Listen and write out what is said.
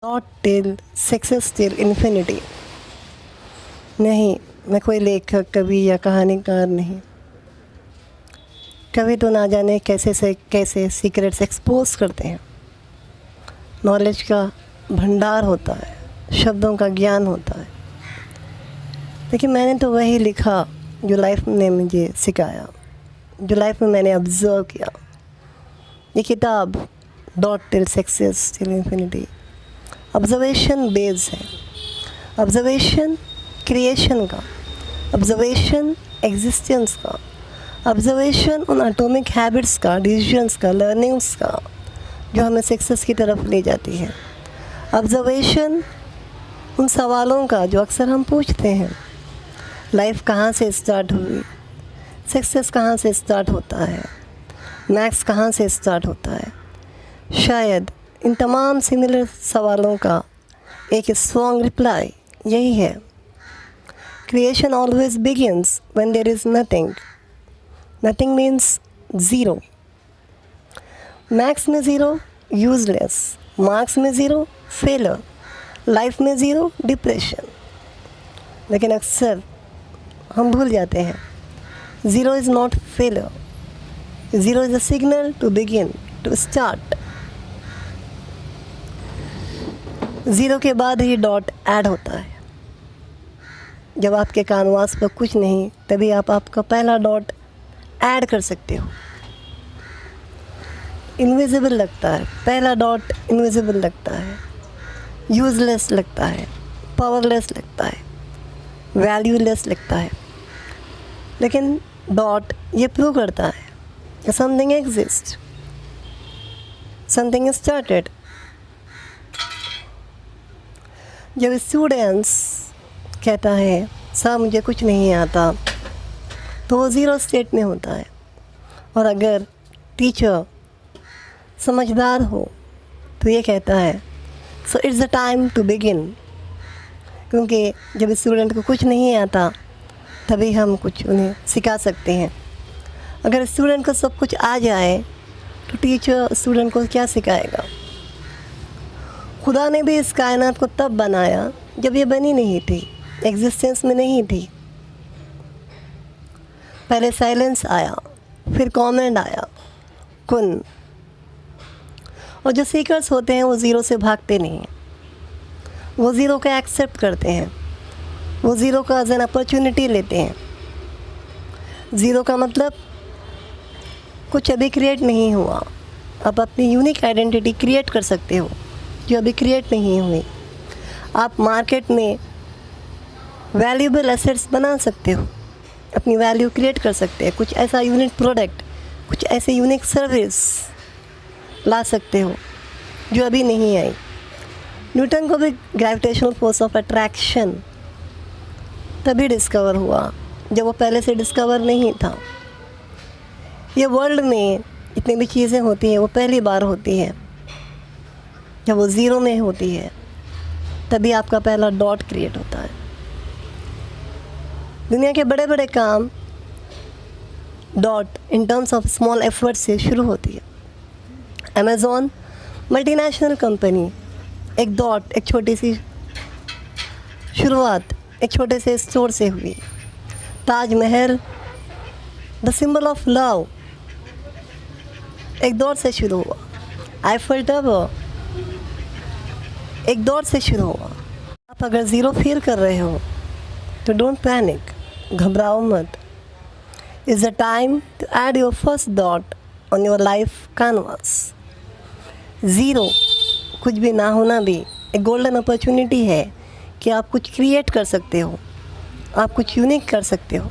Not till success till infinity. नहीं, मैं कोई लेखक, कवि या कहानीकार नहीं। कवि तो ना जाने कैसे से कैसे सीक्रेट्स एक्सपोज करते हैं। नॉलेज का भंडार होता है, शब्दों का ज्ञान होता है। लेकिन मैंने तो वही लिखा जो लाइफ ने मुझे सिखाया, जो लाइफ में मैंने ऑब्ज़र्व किया। ये किताब dot till success till infinity observation based है। ऑब्जर्वेशन क्रिएशन का, ऑब्जर्वेशन एग्जिस्टेंस का, ऑब्जर्वेशन उन एटॉमिक हैबिट्स का, डिसीजंस का, लर्निंग्स का जो हमें सक्सेस की तरफ ले जाती है। ऑब्जर्वेशन उन सवालों का जो अक्सर हम पूछते हैं, लाइफ कहाँ से स्टार्ट हुई, सक्सेस कहाँ से स्टार्ट होता है, मैक्स कहाँ से स्टार्ट होता है। शायद इन तमाम सिमिलर सवालों का एक स्ट्रॉन्ग रिप्लाई यही है, creation always begins when there is nothing. Nothing means zero. Maths में ज़ीरो यूजलेस, मार्क्स में ज़ीरो फेलर, लाइफ में ज़ीरो डिप्रेशन। लेकिन अक्सर हम भूल जाते हैं, zero is not failure, zero is a signal to begin, to start. Zero के बाद ही डॉट ऐड होता है। जब आपके कैनवास पर कुछ नहीं, तभी आप आपका पहला डॉट ऐड कर सकते हो। इनविजिबल लगता है, पहला डॉट इनविजिबल लगता है, यूजलेस लगता है, पावरलेस लगता है, वैल्यूलेस लगता है। लेकिन डॉट ये प्रूव करता है कि समथिंग एग्जिस्ट, समथिंग स्टार्टेड। जब स्टूडेंट्स कहता है सर मुझे कुछ नहीं आता, तो वो ज़ीरो स्टेट में होता है। और अगर टीचर समझदार हो तो ये कहता है so it's the time to begin. क्योंकि जब स्टूडेंट को कुछ नहीं आता तभी हम कुछ उन्हें सिखा सकते हैं। अगर स्टूडेंट को सब कुछ आ जाए तो टीचर स्टूडेंट को क्या सिखाएगा। खुदा ने भी इस कायनात को तब बनाया जब ये बनी नहीं थी, एग्जिस्टेंस में नहीं थी। पहले साइलेंस आया, फिर कॉमेंट आया, कुन। और जो सीकर्स होते हैं वो ज़ीरो से भागते नहीं हैं, वो ज़ीरो को एक्सेप्ट करते हैं, वो ज़ीरो का एज एन अपॉर्चुनिटी लेते हैं। ज़ीरो का मतलब कुछ अभी क्रिएट नहीं हुआ, आप अपनी यूनिक आइडेंटिटी क्रिएट कर सकते हो जो अभी क्रिएट नहीं हुई। आप मार्केट में वैल्यूएबल एसेट्स बना सकते हो, अपनी वैल्यू क्रिएट कर सकते हैं। कुछ ऐसा यूनिक प्रोडक्ट, कुछ ऐसे यूनिक सर्विस ला सकते हो जो अभी नहीं आई। न्यूटन को भी ग्रेविटेशनल फोर्स ऑफ अट्रैक्शन तभी डिस्कवर हुआ जब वो पहले से डिस्कवर नहीं था। ये वर्ल्ड में जितनी भी चीज़ें होती हैं वो पहली बार होती है। जब वो ज़ीरो में होती है तभी आपका पहला डॉट क्रिएट होता है। दुनिया के बड़े बड़े काम dot in terms of small effort से शुरू होती है। अमेज़ॉन मल्टीनेशनल कंपनी, एक डॉट, एक छोटी सी शुरुआत एक छोटे से स्टोर से हुई। Taj Mahal the symbol of love एक डॉट से शुरू हुआ। आईफल टावर एक डॉट से शुरू हुआ। आप अगर ज़ीरो फील कर रहे हो तो डोंट पैनिक, घबराओ मत। Is the time to add your first dot on your life canvas. Zero, कुछ भी ना होना भी एक गोल्डन अपॉर्चुनिटी है कि आप कुछ क्रिएट कर सकते हो, आप कुछ यूनिक कर सकते हो।